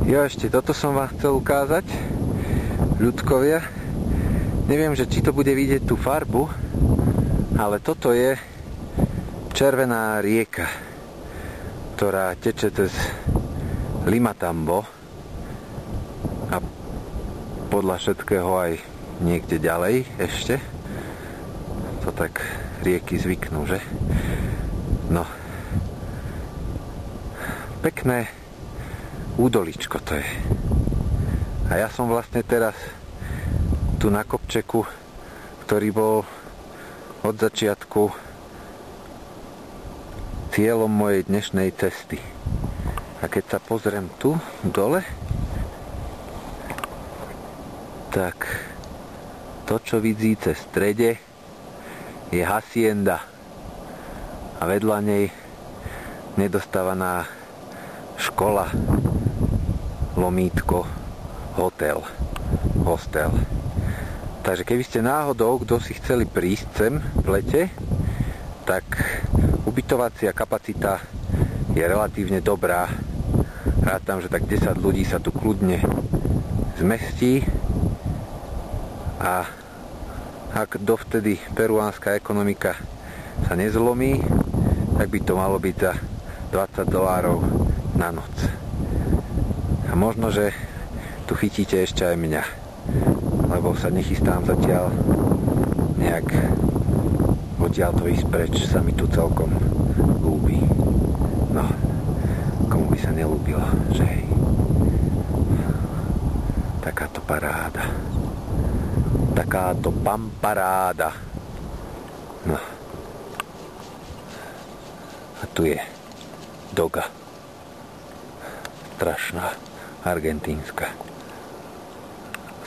Jo, ešte toto som vám chcel ukázať, ľudkovia. Neviem, že či to bude vidieť tú farbu, ale toto je červená rieka, ktorá teče cez Limatambo a podľa všetkého aj niekde ďalej ešte. To tak rieky zvyknú, že? No. Pekné údoličko to je. A ja som vlastne teraz tu na kopčeku, ktorý bol od začiatku cieľom mojej dnešnej cesty. A keď sa pozriem tu dole, tak to, čo vidíte v strede, je hacienda a vedľa nej nedostávaná škola, lomítko, hostel. Takže keby ste náhodou, kto si chceli prísť sem v lete, tak ubytovacia kapacita je relatívne dobrá. Rátam, že tak 10 ľudí sa tu kľudne zmestí a ak dovtedy peruánska ekonomika sa nezlomí, tak by to malo byť za $20 na noc. A možno, že tu chytíte ešte aj mňa, lebo sa nechystám zatiaľ nejak odtiaľ to ísť preč, sa mi tu celkom ľúbi. No, komu by sa nelúbilo, že hej. Takáto paráda. Takáto pamparáda. No. A tu je doga. Strašná, argentínska.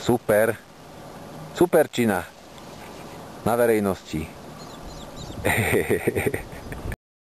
Super. Superčina. Na verejnosti.